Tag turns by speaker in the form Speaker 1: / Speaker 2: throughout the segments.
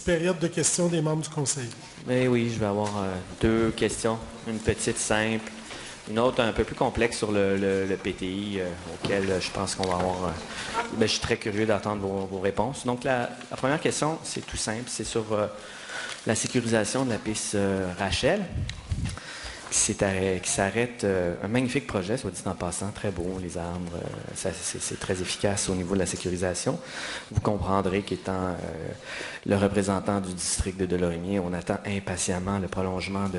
Speaker 1: Période de questions des membres du Conseil.
Speaker 2: Mais oui, je vais avoir deux questions. Une petite simple, une autre un peu plus complexe sur le PTI, auquel je pense qu'on va avoir... je suis très curieux d'entendre vos réponses. Donc, la première question, c'est tout simple. C'est sur la sécurisation de la piste Rachel, qui s'arrête. Un magnifique projet, soit dit en passant, très beau, les arbres, c'est très efficace au niveau de la sécurisation. Vous comprendrez qu'étant le représentant du district de Delorimier, on attend impatiemment le prolongement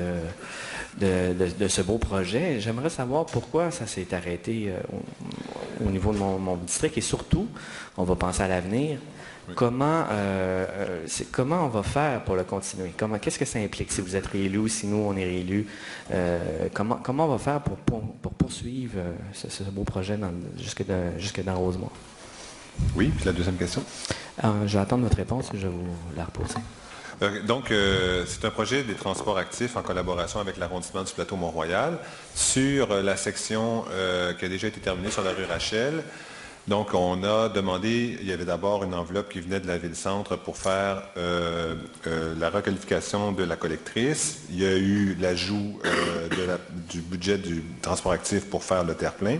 Speaker 2: de ce beau projet. J'aimerais savoir pourquoi ça s'est arrêté au niveau de mon district et surtout, on va penser à l'avenir. Oui. Comment on va faire pour le continuer? Qu'est-ce que ça implique si vous êtes réélu ou si nous, on est réélu? Comment on va faire pour poursuivre ce beau projet jusque dans Rosemont?
Speaker 3: Oui, puis la deuxième question?
Speaker 2: Je vais attendre votre réponse et je vais vous la reposer.
Speaker 3: C'est un projet des transports actifs en collaboration avec l'arrondissement du plateau Mont-Royal sur la section qui a déjà été terminée sur la rue Rachel. Donc, on a demandé, il y avait d'abord une enveloppe qui venait de la Ville-Centre pour faire la requalification de la collectrice. Il y a eu l'ajout du budget du transport actif pour faire le terre-plein.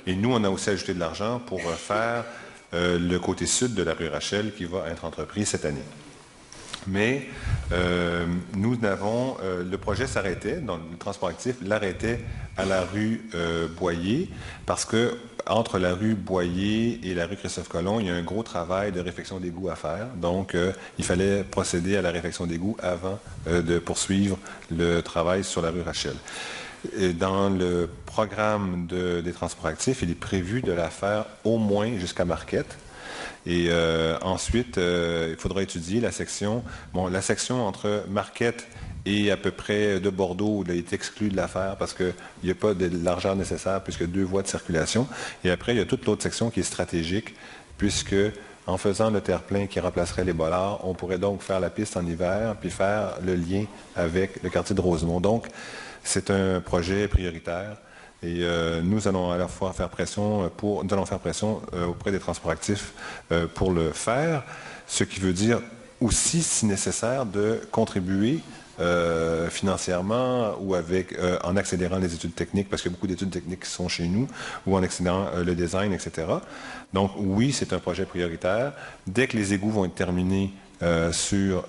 Speaker 3: Et nous, on a aussi ajouté de l'argent pour faire le côté sud de la rue Rachel qui va être entrepris cette année. Mais nous n'avons... le projet s'arrêtait, donc le transport actif l'arrêtait à la rue Boyer, parce que entre la rue Boyer et la rue Christophe-Colomb, il y a un gros travail de réfection d'égouts à faire. Donc, il fallait procéder à la réfection d'égouts avant de poursuivre le travail sur la rue Rachel. Et dans le programme des transports actifs, il est prévu de la faire au moins jusqu'à Marquette. Et ensuite, il faudra étudier la section. Bon, la section entre Marquette et à peu près de Bordeaux est exclue de l'affaire parce qu'il n'y a pas de largeur nécessaire puisque 2 voies de circulation. Et après, il y a toute l'autre section qui est stratégique puisque en faisant le terre-plein qui remplacerait les bollards, on pourrait donc faire la piste en hiver puis faire le lien avec le quartier de Rosemont. Donc, c'est un projet prioritaire. Et nous allons à la fois faire pression auprès des transports actifs pour le faire, ce qui veut dire aussi, si nécessaire, de contribuer financièrement ou en accélérant les études techniques, parce qu'il y a beaucoup d'études techniques qui sont chez nous, ou en accélérant le design, etc. Donc oui, c'est un projet prioritaire. Dès que les égouts vont être terminés sur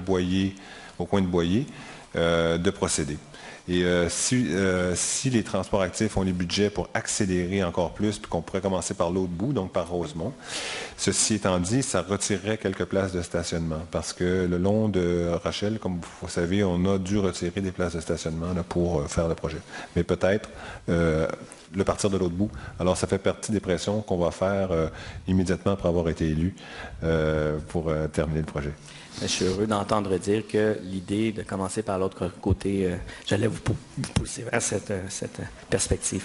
Speaker 3: Boyer, au coin de Boyer, de procéder. Et si les transports actifs ont les budgets pour accélérer encore plus, puis qu'on pourrait commencer par l'autre bout, donc par Rosemont, ceci étant dit, ça retirerait quelques places de stationnement, parce que le long de Rachel, comme vous savez, on a dû retirer des places de stationnement là, pour faire le projet. Mais peut-être le partir de l'autre bout. Alors, ça fait partie des pressions qu'on va faire immédiatement après avoir été élu pour terminer le projet.
Speaker 2: Je suis heureux d'entendre dire que l'idée de commencer par l'autre côté, j'allais vous pousser vers cette perspective.